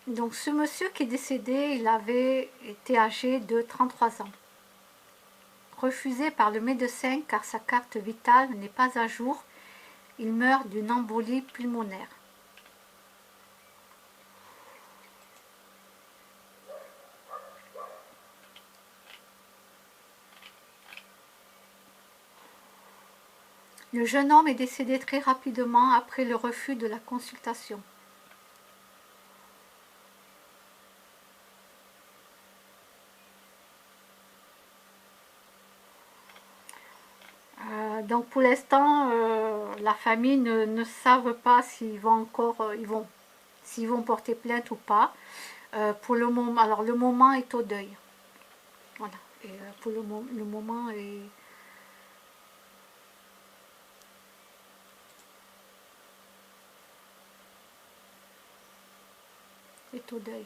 Donc ce monsieur qui est décédé, il avait été âgé de 33 ans. Refusé par le médecin car sa carte vitale n'est pas à jour, il meurt d'une embolie pulmonaire. Le jeune homme est décédé très rapidement après le refus de la consultation. Donc pour l'instant, la famille ne savent pas s'ils vont encore, s'ils vont porter plainte ou pas. Pour le moment, alors le moment est au deuil. Voilà. Et pour le moment est au deuil.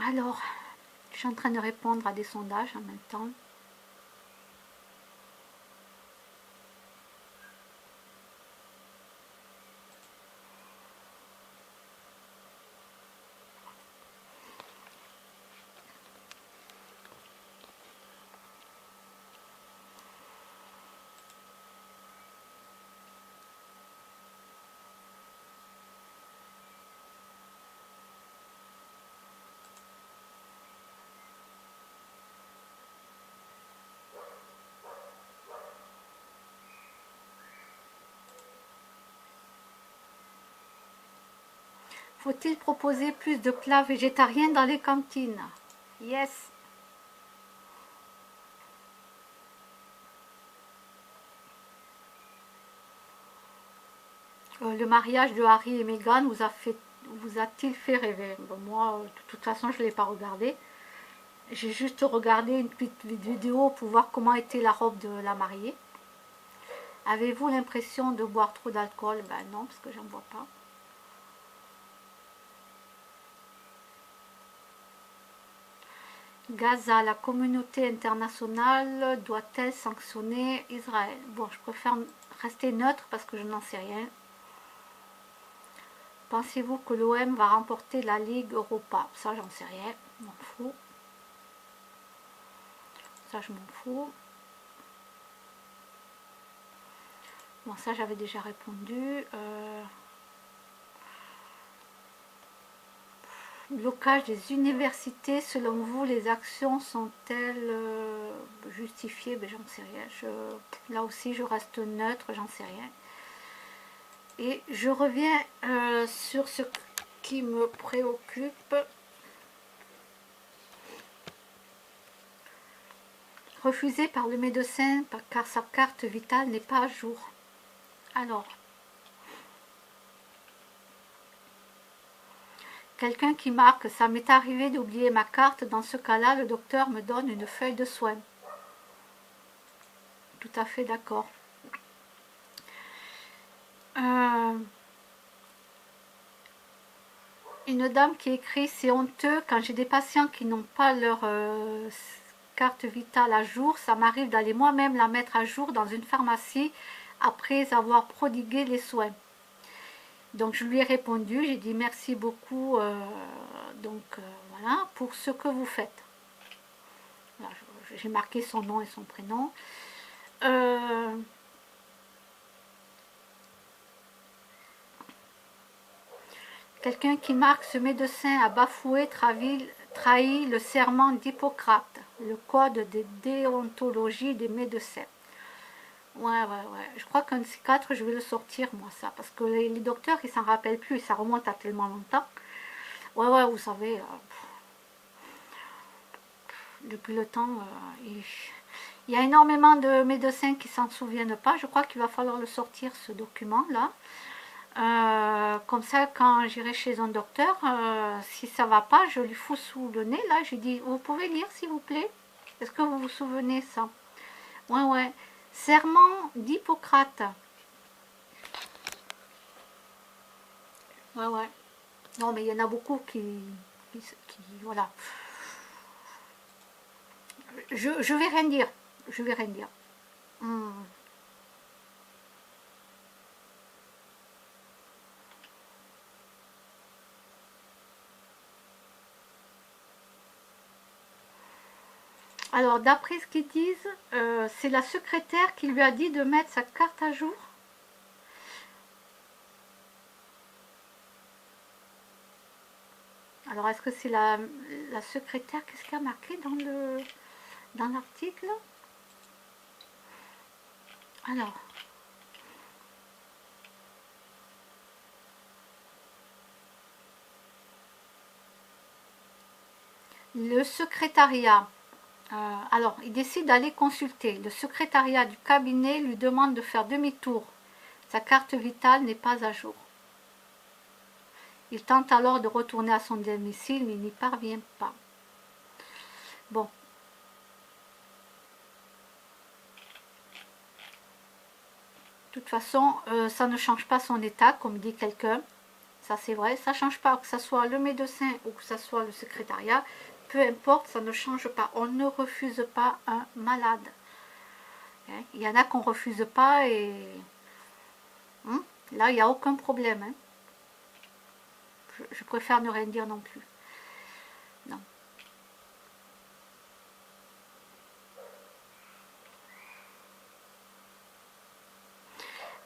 Alors, je suis en train de répondre à des sondages en même temps. Faut-il proposer plus de plats végétariens dans les cantines? Yes. Le mariage de Harry et Meghan vous a-t-il fait rêver? Bon, moi, de toute façon, je ne l'ai pas regardé. J'ai juste regardé une petite vidéo pour voir comment était la robe de la mariée. Avez-vous l'impression de boire trop d'alcool? Ben non, parce que j'en bois pas. Gaza, la communauté internationale doit-elle sanctionner Israël? Bon, je préfère rester neutre parce que je n'en sais rien. Pensez-vous que l'OM va remporter la Ligue Europa? Ça, j'en sais rien, je m'en fous. Ça, je m'en fous. Bon, ça, j'avais déjà répondu. Blocage des universités, selon vous, les actions sont-elles justifiées? Ben, j'en sais rien. Là aussi, je reste neutre, j'en sais rien. Et je reviens sur ce qui me préoccupe. Refusé par le médecin car sa carte vitale n'est pas à jour. Alors, quelqu'un qui marque, ça m'est arrivé d'oublier ma carte, dans ce cas-là, le docteur me donne une feuille de soins. Tout à fait d'accord. Une dame qui écrit: c'est honteux quand j'ai des patients qui n'ont pas leur carte vitale à jour, ça m'arrive d'aller moi-même la mettre à jour dans une pharmacie après avoir prodigué les soins. Donc je lui ai répondu, j'ai dit merci beaucoup voilà, pour ce que vous faites. J'ai marqué son nom et son prénom. Quelqu'un qui marque: ce médecin a bafoué, trahi le serment d'Hippocrate, le code de déontologie des médecins. Ouais, ouais, ouais. Je crois qu'un de ces quatre, je vais le sortir, moi, ça. Parce que les docteurs, ils s'en rappellent plus et ça remonte à tellement longtemps. Ouais, ouais, vous savez, depuis le temps, il y a énormément de médecins qui s'en souviennent pas. Je crois qu'il va falloir le sortir, ce document-là. Comme ça, quand j'irai chez un docteur, si ça va pas, je lui fous sous le nez, là, je lui dis, vous pouvez lire, s'il vous plaît? Est-ce que vous vous souvenez ça? Ouais, ouais. Serment d'Hippocrate. Ouais, ouais. Non, mais il y en a beaucoup voilà. Je vais rien dire. Je vais rien dire. Hmm. Alors, d'après ce qu'ils disent, c'est la secrétaire qui lui a dit de mettre sa carte à jour. Alors, est-ce que c'est la secrétaire? Qu'est-ce qu'il y a marqué dans l'article? Alors, le secrétariat. Alors, il décide d'aller consulter. Le secrétariat du cabinet lui demande de faire demi-tour. Sa carte vitale n'est pas à jour. Il tente alors de retourner à son domicile, mais il n'y parvient pas. Bon. De toute façon, ça ne change pas son état, comme dit quelqu'un. Ça, c'est vrai. Ça ne change pas, que ce soit le médecin ou que ce soit le secrétariat. Peu importe, ça ne change pas. On ne refuse pas un malade. Hein, il y en a qu'on ne refuse pas et... là, il n'y a aucun problème. Hein. Je préfère ne rien dire non plus. Non.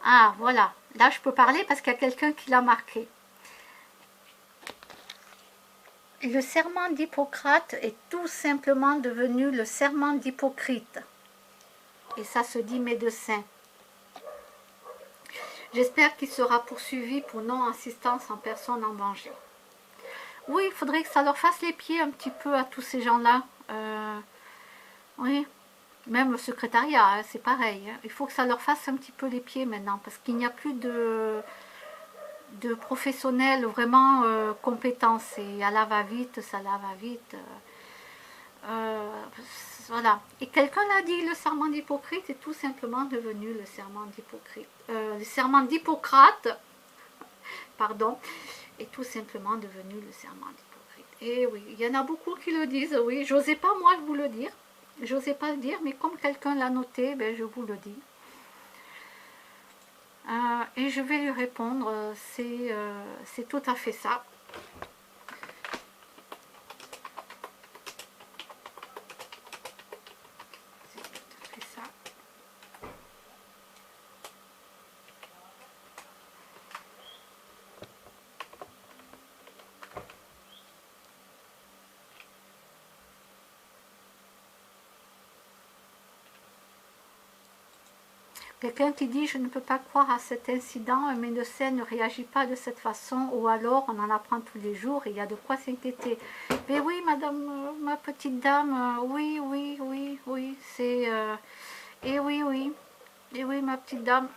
Ah, voilà. Là, je peux parler parce qu'il y a quelqu'un qui l'a marqué. Le serment d'Hippocrate est tout simplement devenu le serment d'Hypocrite. Et ça se dit médecin. J'espère qu'il sera poursuivi pour non-assistance en personne en danger. Oui, il faudrait que ça leur fasse les pieds un petit peu à tous ces gens-là. Oui, même le secrétariat, hein, c'est pareil. Hein. Il faut que ça leur fasse un petit peu les pieds maintenant, parce qu'il n'y a plus de professionnels vraiment compétents. C'est à la va-vite, ça la va-vite. Voilà. Et quelqu'un l'a dit, le serment d'Hippocrate est tout simplement devenu le serment d'Hippocrate. Le serment d'Hippocrate, pardon, est tout simplement devenu le serment d'Hippocrate. Et oui, il y en a beaucoup qui le disent, oui. J'osais pas moi vous le dire. J'osais pas le dire, mais comme quelqu'un l'a noté, ben, je vous le dis. Et je vais lui répondre, c'est tout à fait ça. C'est tout à fait ça. Quelqu'un qui dit « Je ne peux pas croire à cet incident, un médecin ne réagit pas de cette façon, ou alors on en apprend tous les jours, et il y a de quoi s'inquiéter. » Mais oui, madame, ma petite dame, oui, oui, oui, oui, c'est... et oui, oui, et oui, ma petite dame.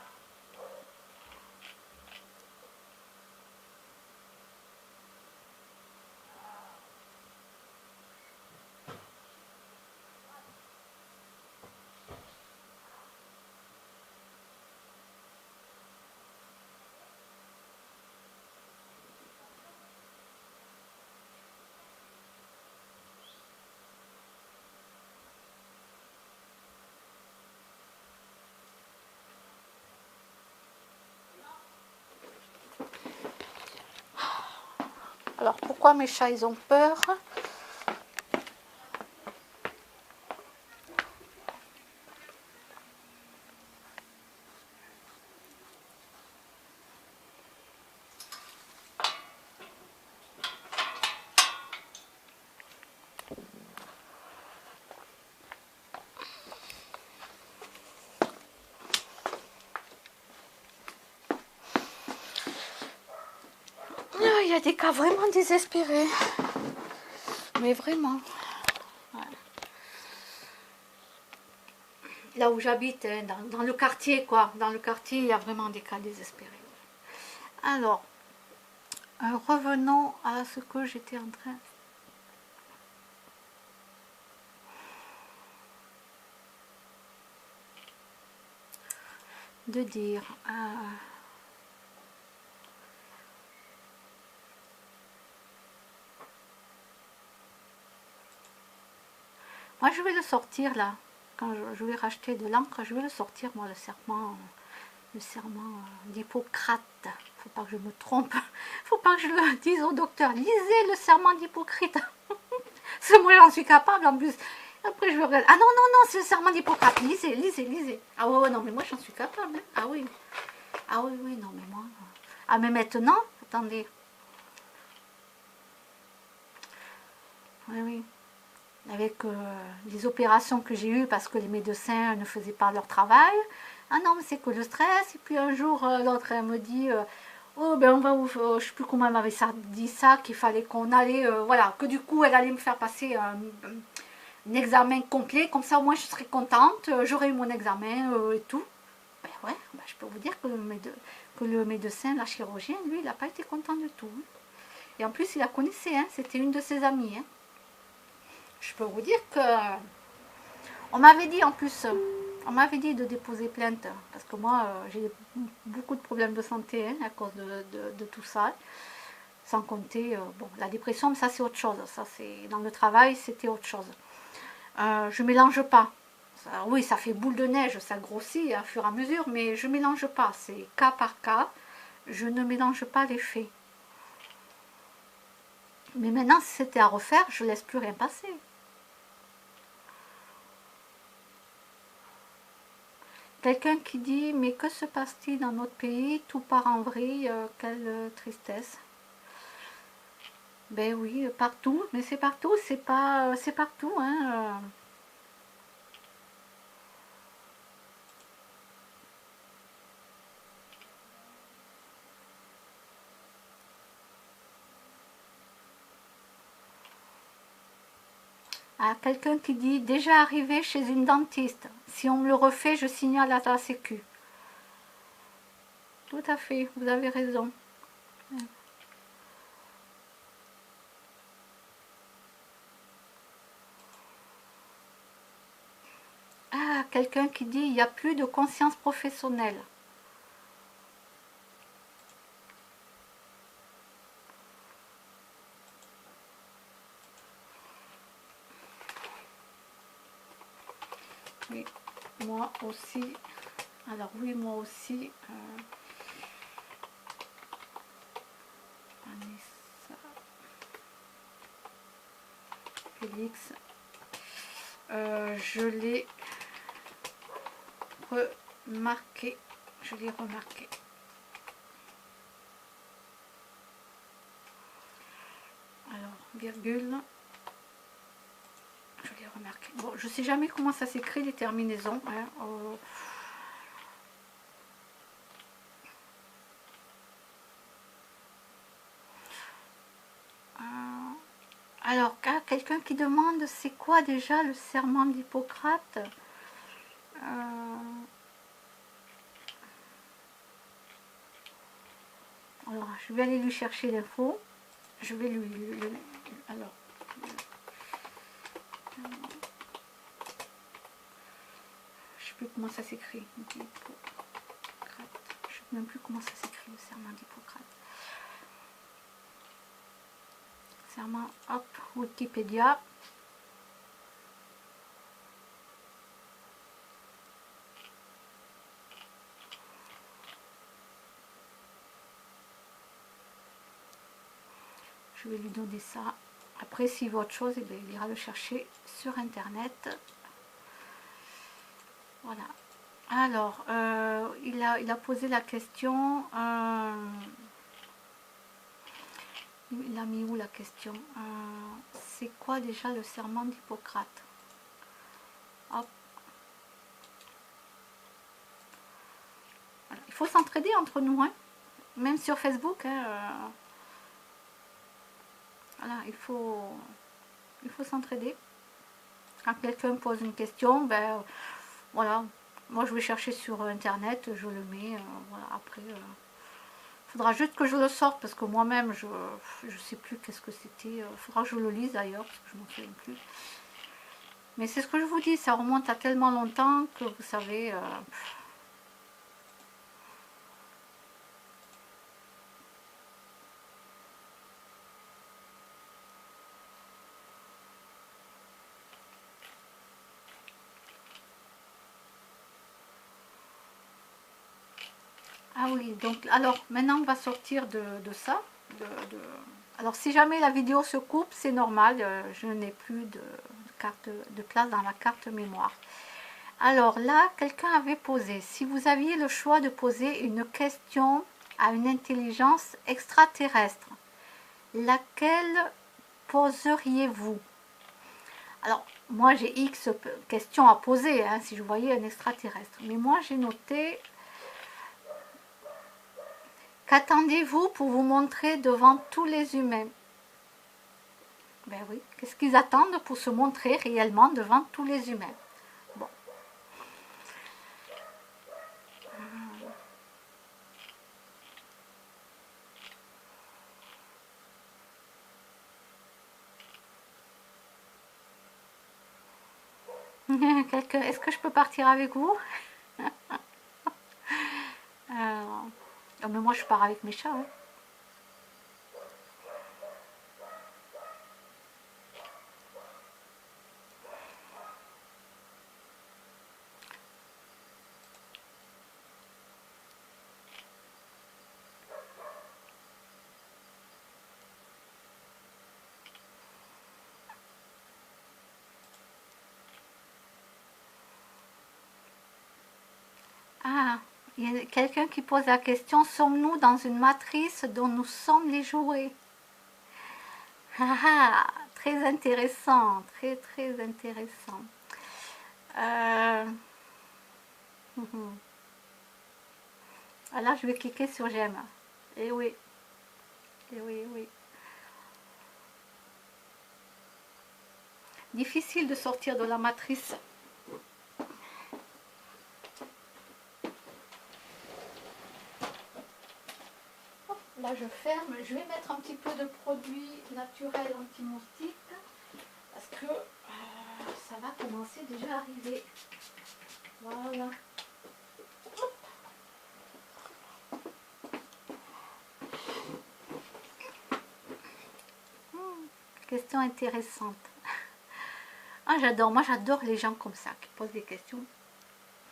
Alors, pourquoi mes chats, ils ont peur? y a des cas vraiment désespérés. Mais vraiment. Ouais. Là où j'habite, hein, dans le quartier, quoi. Dans le quartier, il y a vraiment des cas désespérés. Alors, revenons à ce que j'étais en train de dire. Moi, je vais le sortir là. Quand je vais racheter de l'encre, je vais le sortir, moi, le serment d'Hippocrate. Faut pas que je me trompe. Faut pas que je le dise au docteur. Lisez le serment d'Hippocrate. Parce que moi, j'en suis capable en plus. Après, je regarde. Ah non, non, non, c'est le serment d'Hippocrate. Lisez, lisez, lisez. Ah ouais, ouais, non, mais moi, j'en suis capable. Hein. Ah oui. Ah oui, oui, non, mais moi... Ah, mais maintenant, attendez. Oui, oui. Avec les opérations que j'ai eues parce que les médecins ne faisaient pas leur travail. Ah non, mais c'est que le stress. Et puis un jour, l'autre, elle me dit... oh, ben on va vous... je sais plus comment elle m'avait dit ça, qu'il fallait qu'on allait... voilà, que du coup, elle allait me faire passer un examen complet. Comme ça, au moins, je serais contente. J'aurais eu mon examen et tout. Ben ouais, ben je peux vous dire que le médecin, la chirurgien, lui, il n'a pas été content du tout. Et en plus, il la connaissait, hein, c'était une de ses amies. Hein. Je peux vous dire que... On m'avait dit en plus, on m'avait dit de déposer plainte, parce que moi, j'ai beaucoup de problèmes de santé hein, à cause de tout ça. Sans compter, bon, la dépression, mais ça c'est autre chose. Ça c'est dans le travail, c'était autre chose. Je mélange pas. Ça, oui, ça fait boule de neige, ça grossit à fur et à mesure, mais je mélange pas. C'est cas par cas. Je ne mélange pas les faits. Mais maintenant, si c'était à refaire, je laisse plus rien passer. Quelqu'un qui dit, mais que se passe-t-il dans notre pays? Tout part en vrille, quelle tristesse. Ben oui, partout, mais c'est partout, c'est pas, c'est partout, hein. Ah, quelqu'un qui dit, déjà arrivé chez une dentiste, si on me le refait, je signale à la sécu. Tout à fait, vous avez raison. Ah, quelqu'un qui dit, il n'y a plus de conscience professionnelle. Oui, moi aussi. Alors oui, moi aussi. Vanessa, Félix. Je l'ai remarqué. Je l'ai remarqué. Alors, virgule. Je l'ai remarqué. Bon, je sais jamais comment ça s'écrit les terminaisons. Hein. Alors, quelqu'un qui demande c'est quoi déjà le serment d'Hippocrate? Alors, je vais aller lui chercher l'info. Je vais alors, je sais plus comment ça s'écrit. Je ne sais même plus comment ça s'écrit le serment d'Hippocrate. Serment, hop, Wikipédia. Je vais lui donner ça. Après, s'il veut autre chose, eh bien, il ira le chercher sur Internet. Voilà. Alors, il a posé la question. Il a mis où la question? C'est quoi déjà le serment d'Hippocrate? Hop. Voilà. Il faut s'entraider entre nous, hein. Même sur Facebook. Hein, Voilà, il faut s'entraider. Quand quelqu'un pose une question, ben voilà, moi je vais chercher sur internet, je le mets, voilà, après faudra juste que je le sorte parce que moi-même je sais plus qu'est-ce que c'était, faudra que je le lise d'ailleurs parce que je m'en souviens plus. Mais c'est ce que je vous dis, ça remonte à tellement longtemps que vous savez, ah oui, donc alors maintenant on va sortir de ça. Alors si jamais la vidéo se coupe, c'est normal, je n'ai plus de place dans la carte mémoire. Alors là, quelqu'un avait posé, si vous aviez le choix de poser une question à une intelligence extraterrestre, laquelle poseriez-vous? Alors, moi j'ai X questions à poser, hein, si je voyais un extraterrestre. Mais moi j'ai noté, qu'attendez-vous pour vous montrer devant tous les humains? Ben oui, qu'est-ce qu'ils attendent pour se montrer réellement devant tous les humains? Bon. Est-ce que je peux partir avec vous? Oh, mais moi je pars avec mes chats. Hein. Ah, il y a quelqu'un qui pose la question, sommes-nous dans une matrice dont nous sommes les jouets? Ah ah, très intéressant, très très intéressant. Euh... Ah là, je vais cliquer sur j'aime. Et oui, et oui, oui. Difficile de sortir de la matrice. Là, je ferme. Je vais mettre un petit peu de produit naturel anti-moustique parce que ça va commencer déjà à arriver. Voilà. Question intéressante. Ah, j'adore. Moi, j'adore les gens comme ça qui posent des questions.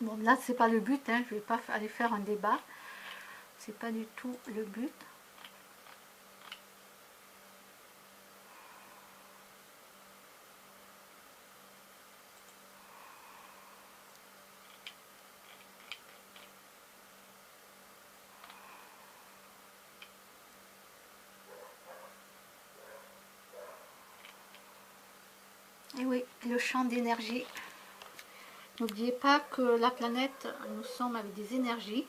Bon, là, c'est pas le but. Hein. Je vais pas aller faire un débat. C'est pas du tout le but. Et oui, le champ d'énergie. N'oubliez pas que la planète, nous sommes avec des énergies.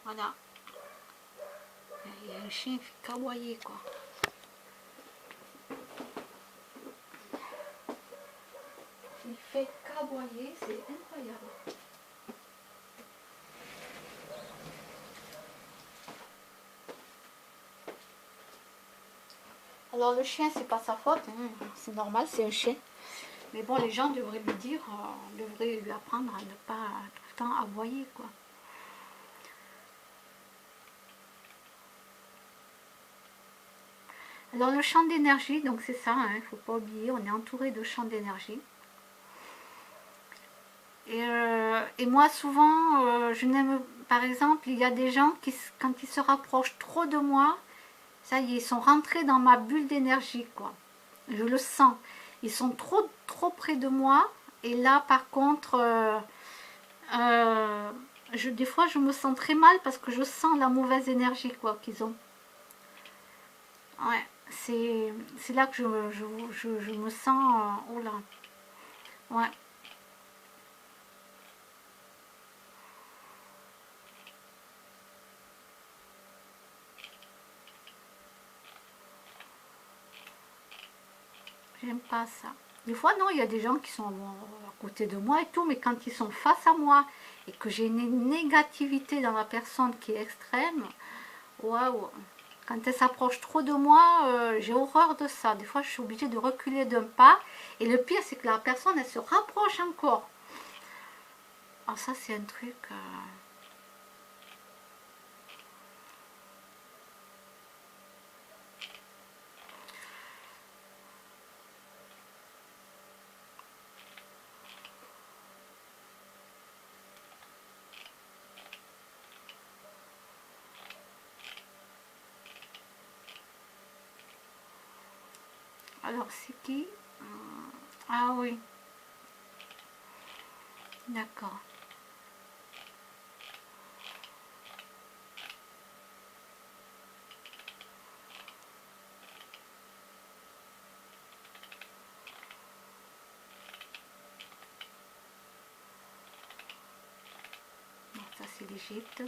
Voilà. Il y a un chien qui fait caboyer, quoi. Il fait caboyer, c'est incroyable. Alors le chien, c'est pas sa faute, hein. C'est normal, c'est un chien. Mais bon, les gens devraient lui dire, devraient lui apprendre à ne pas tout le temps aboyer, quoi. Alors le champ d'énergie, donc c'est ça, il ne faut pas oublier, on est entouré de champs d'énergie. Et moi souvent, je n'aime, par exemple, il y a des gens qui, quand ils se rapprochent trop de moi, ça y est, ils sont rentrés dans ma bulle d'énergie, quoi. Je le sens. Ils sont trop près de moi. Et là, par contre, des fois, je me sens très mal parce que je sens la mauvaise énergie, quoi, qu'ils ont. Ouais, c'est là que je me sens... oh là. Ouais. J'aime pas ça. Des fois, non, il y a des gens qui sont à côté de moi et tout, mais quand ils sont face à moi et que j'ai une négativité dans la personne qui est extrême, waouh! Quand elle s'approche trop de moi, j'ai horreur de ça. Des fois, je suis obligée de reculer d'un pas. Et le pire, c'est que la personne, elle se rapproche encore. Alors ça, c'est un truc... Alors, c'est qui? Ah oui, d'accord. Donc, ça, c'est l'Égypte.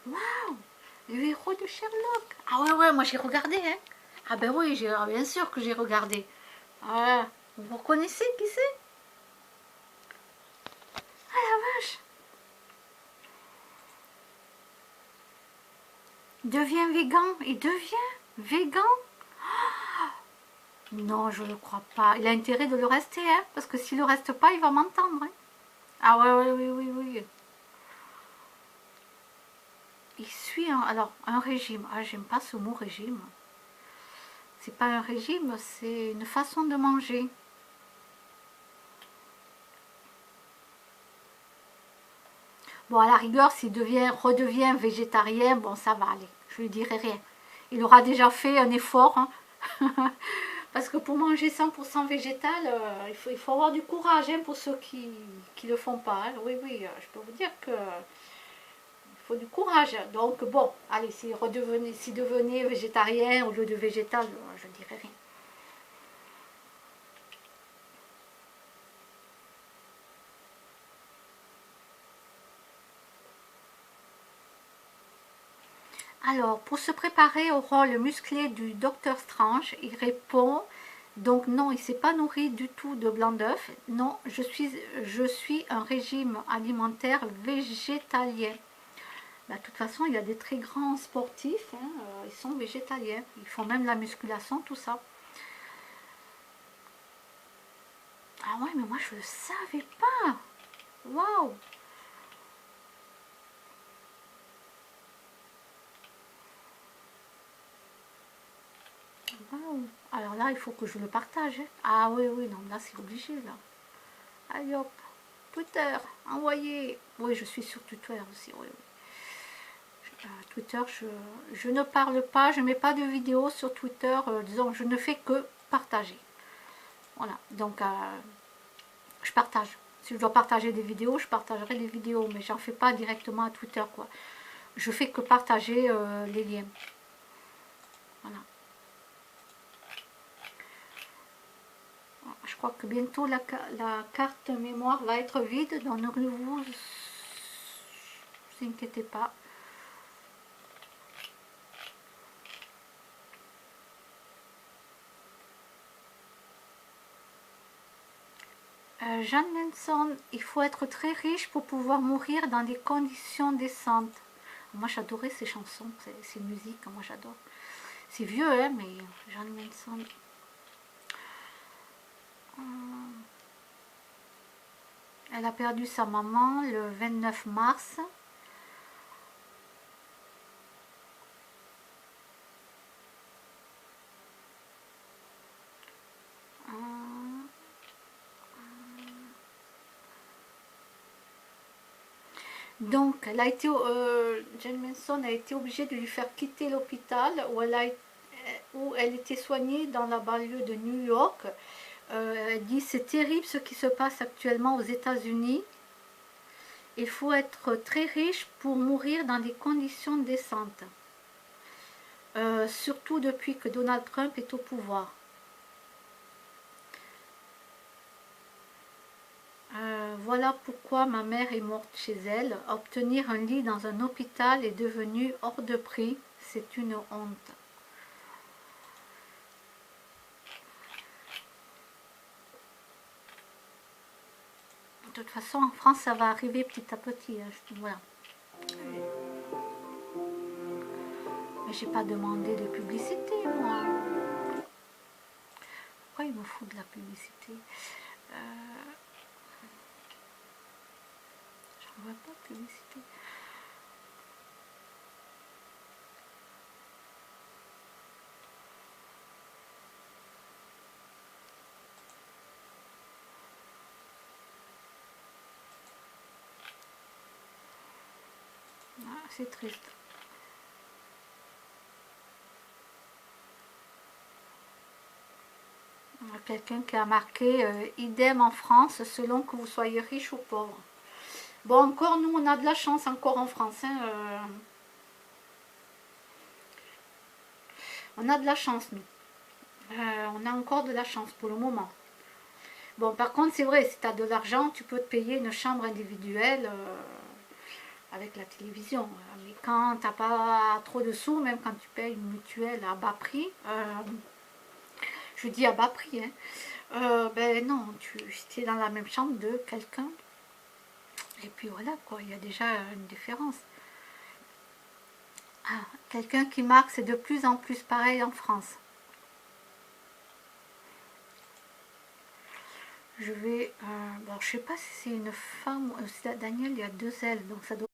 Waouh! Le héros de Sherlock. Ah ouais, ouais, moi j'ai regardé, hein. Ah ben oui, bien sûr que j'ai regardé. Ah, vous reconnaissez qui c'est? Ah la vache! Il devient végan. Il devient végan? Non, je ne crois pas. Il a intérêt de le rester, hein, parce que s'il ne le reste pas, il va m'entendre. Hein. Ah ouais, ouais, oui, oui, oui. Il suit alors un régime. Ah, j'aime pas ce mot régime. C'est pas un régime, c'est une façon de manger. Bon, à la rigueur, s'il redevient végétarien, bon, ça va aller. Je lui dirai rien. Il aura déjà fait un effort. Hein. Parce que pour manger 100% végétal, il faut avoir du courage hein, pour ceux qui ne le font pas. Hein. Oui, oui, je peux vous dire que il faut du courage. Donc bon, allez, s'il devenait végétarien au lieu de végétal, je ne dirais rien. Alors, pour se préparer au rôle musclé du Docteur Strange, il répond donc non, il ne s'est pas nourri du tout de blanc d'œuf. Non, je suis un régime alimentaire végétalien. Bah, de toute façon, il y a des très grands sportifs, hein, ils sont végétaliens. Ils font même la musculation, tout ça. Ah ouais, mais moi je ne le savais pas. Waouh! Waouh! Alors là, il faut que je le partage. Hein. Ah oui, oui, non, là c'est obligé, là. Allez hop, Twitter, envoyé. Oui, je suis sur Twitter aussi, oui, oui. Twitter, je ne parle pas, je ne mets pas de vidéos sur Twitter, disons, je ne fais que partager. Voilà, donc je partage. Si je dois partager des vidéos, je partagerai des vidéos, mais j'en fais pas directement à Twitter, quoi. Je fais que partager les liens. Voilà. Je crois que bientôt la carte mémoire va être vide, donc ne vous inquiétez pas. Jeanne Manson, il faut être très riche pour pouvoir mourir dans des conditions décentes. Moi j'adorais ces chansons, ces musiques, moi j'adore. C'est vieux, hein, mais Jeanne Manson. Elle a perdu sa maman le 29 mars. Donc, Jane Manson a été obligée de lui faire quitter l'hôpital où elle était soignée dans la banlieue de New York. Elle dit c'est terrible ce qui se passe actuellement aux États-Unis. Il faut être très riche pour mourir dans des conditions décentes. Surtout depuis que Donald Trump est au pouvoir. Voilà pourquoi ma mère est morte chez elle. Obtenir un lit dans un hôpital est devenu hors de prix. C'est une honte. De toute façon, en France, ça va arriver petit à petit. Hein. Voilà. Mais j'ai pas demandé de publicité, moi. Pourquoi il me fout de la publicité? J'en vois pas de publicité. Ah, c'est triste. Quelqu'un qui a marqué idem en France selon que vous soyez riche ou pauvre. Bon, encore nous on a de la chance encore en France. Hein, on a de la chance nous. On a encore de la chance pour le moment. Bon, par contre c'est vrai, si tu as de l'argent, tu peux te payer une chambre individuelle avec la télévision. Mais quand tu n'as pas trop de sous, même quand tu payes une mutuelle à bas prix, je dis à bas prix, hein, ben non, tu es dans la même chambre de quelqu'un. Et puis voilà, quoi, il y a déjà une différence. Ah, quelqu'un qui marque, c'est de plus en plus pareil en France. Je vais... bon, je sais pas si c'est une femme... Daniel, il y a deux ailes, donc ça doit...